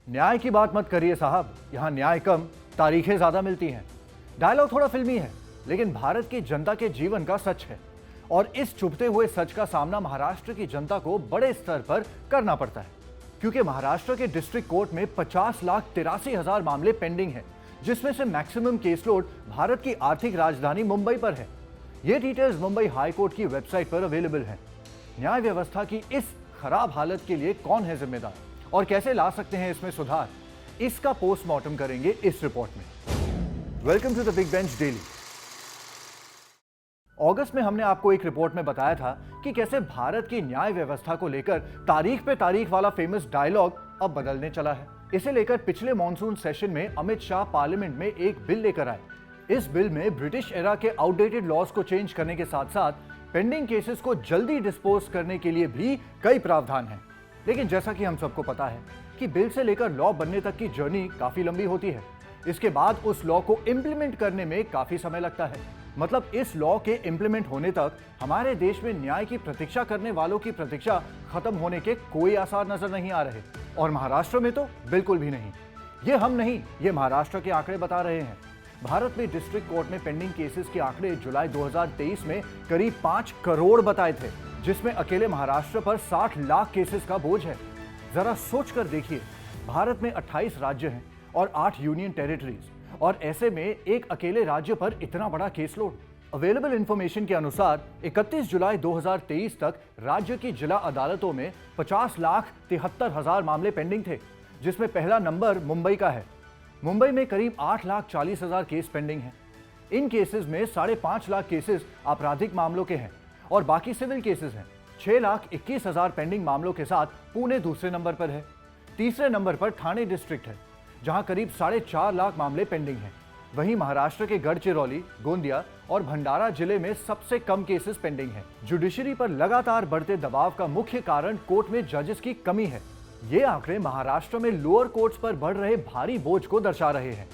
न्याय की बात मत करिए साहब, यहाँ न्याय कम, तारीखें ज्यादा मिलती हैं। डायलॉग थोड़ा फिल्मी है, लेकिन भारत की जनता के जीवन का सच है। और इस चुभते हुए सच का सामना महाराष्ट्र की जनता को बड़े स्तर पर करना पड़ता है, क्योंकि महाराष्ट्र के डिस्ट्रिक्ट कोर्ट में 50,83,000 मामले पेंडिंग हैं, जिसमें से मैक्सिमम केसलोड भारत की आर्थिक राजधानी मुंबई पर है। ये डिटेल्स मुंबई हाई कोर्ट की वेबसाइट पर अवेलेबल हैं। न्याय व्यवस्था की इस खराब हालत के लिए कौन है जिम्मेदार और कैसे ला सकते हैं इसमें सुधार, इसका पोस्टमार्टम करेंगे इस रिपोर्ट में। Welcome to the big bench daily. अगस्त में हमने आपको एक रिपोर्ट में बताया था कि कैसे भारत की न्याय व्यवस्था को लेकर तारीख पे तारीख वाला फेमस डायलॉग अब बदलने चला है। इसे लेकर पिछले मॉनसून सेशन में अमित शाह पार्लियामेंट में एक बिल लेकर आए। इस बिल में ब्रिटिश एरा के आउटडेटेड लॉज को चेंज करने के साथ साथ पेंडिंग केसेस को जल्दी डिस्पोज करने के लिए भी कई प्रावधान हैं। लेकिन जैसा कि हम सबको पता है कि बिल से लेकर लॉ बनने तक की जर्नी काफी लंबी होती है। इसके बाद उस लॉ को इंप्लीमेंट करने में काफी समय लगता है। मतलब इस लॉ के इंप्लीमेंट होने तक हमारे देश में न्याय की प्रतीक्षा करने वालों की प्रतीक्षा खत्म होने के कोई आसार नजर नहीं आ रहे, और महाराष्ट्र में तो बिल्कुल भी नहीं। ये हम नहीं, ये महाराष्ट्र के आंकड़े बता रहे हैं। भारत में डिस्ट्रिक्ट कोर्ट में पेंडिंग केसेस के आंकड़े जुलाई 2023 में करीब 5 करोड़ बताए थे, जिसमें अकेले महाराष्ट्र पर 60 लाख केसेस का बोझ है। जरा सोच कर देखिए, भारत में 28 राज्य हैं और 8 यूनियन टेरिटरीज, और ऐसे में एक अकेले राज्य पर इतना बड़ा केस लोड। अवेलेबल इंफॉर्मेशन के अनुसार 31 जुलाई 2023 तक राज्य की जिला अदालतों में 50,73,000 मामले पेंडिंग थे, जिसमें पहला नंबर मुंबई का है। मुंबई में करीब 8,40,000 केस पेंडिंग हैं। इन केसेस में 5.5 लाख केसेस आपराधिक मामलों के हैं और बाकी सिविल केसेस हैं। 6,21,000 पेंडिंग मामलों के साथ पुणे दूसरे नंबर पर है। तीसरे नंबर पर ठाणे डिस्ट्रिक्ट है, जहां करीब 4.5 लाख मामले पेंडिंग हैं। वहीं महाराष्ट्र के गढ़चिरौली, गोंदिया और भंडारा जिले में सबसे कम केसेस पेंडिंग हैं। जुडिशरी पर लगातार बढ़ते दबाव का मुख्य कारण कोर्ट में जजेस की कमी है। ये आंकड़े महाराष्ट्र में लोअर कोर्ट्स पर बढ़ रहे भारी बोझ को दर्शा रहे हैं।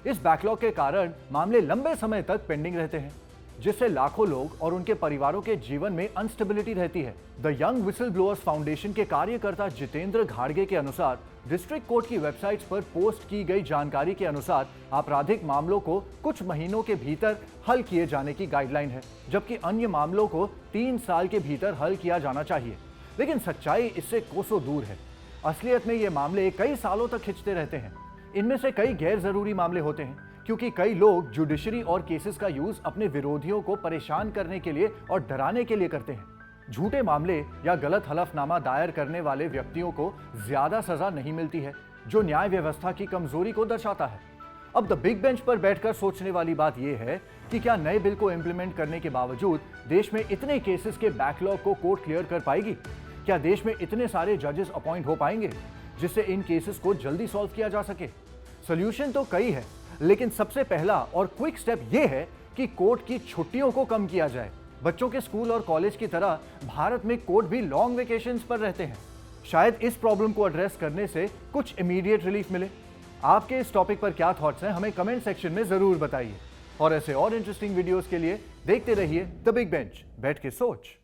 इस बैकलॉग के कारण मामले लंबे समय तक पेंडिंग रहते हैं, जिससे लाखों लोग और उनके परिवारों के जीवन में अनस्टेबिलिटी रहती है। The young whistle blowers foundation के कार्यकर्ता जितेंद्र घाड़गे के अनुसार डिस्ट्रिक्ट कोर्ट की वेबसाइट्स पर पोस्ट की गई जानकारी के अनुसार आपराधिक मामलों को कुछ महीनों के भीतर हल किए जाने की गाइडलाइन है, जबकि अन्य मामलों को 3 साल के भीतर हल किया जाना चाहिए। लेकिन सच्चाई इससे कोसों दूर है। असलियत में ये मामले कई सालों तक खिंचते रहते हैं। इनमें से कई गैर जरूरी मामले होते हैं, क्योंकि कई लोग जुडिशरी और केसेस का यूज अपने विरोधियों को परेशान करने के लिए और डराने के लिए करते हैं। झूठे मामले या गलत हलफनामा दायर करने वाले व्यक्तियों को ज्यादा सजा नहीं मिलती है, जो न्याय व्यवस्था की कमजोरी को दर्शाता है। अब द बिग बेंच पर बैठकर सोचने वाली बात यह है कि क्या नए बिल को इंप्लीमेंट करने के बावजूद देश में इतने केसेस के बैकलॉग को कोर्ट क्लियर कर पाएगी? क्या देश में इतने सारे जजेस अपॉइंट हो पाएंगे जिससे इन केसेस को जल्दी सॉल्व किया जा सके? सॉल्यूशन तो कई है, लेकिन सबसे पहला और क्विक स्टेप यह है कि कोर्ट की छुट्टियों को कम किया जाए। बच्चों के स्कूल और कॉलेज की तरह भारत में कोर्ट भी लॉन्ग वेकेशंस पर रहते हैं। शायद इस प्रॉब्लम को एड्रेस करने से कुछ इमीडिएट रिलीफ मिले। आपके इस टॉपिक पर क्या थॉट्स हैं, हमें कमेंट सेक्शन में जरूर बताइए। और ऐसे और इंटरेस्टिंग वीडियोस के लिए देखते रहिए द बिग बेंच, बैठ के सोच।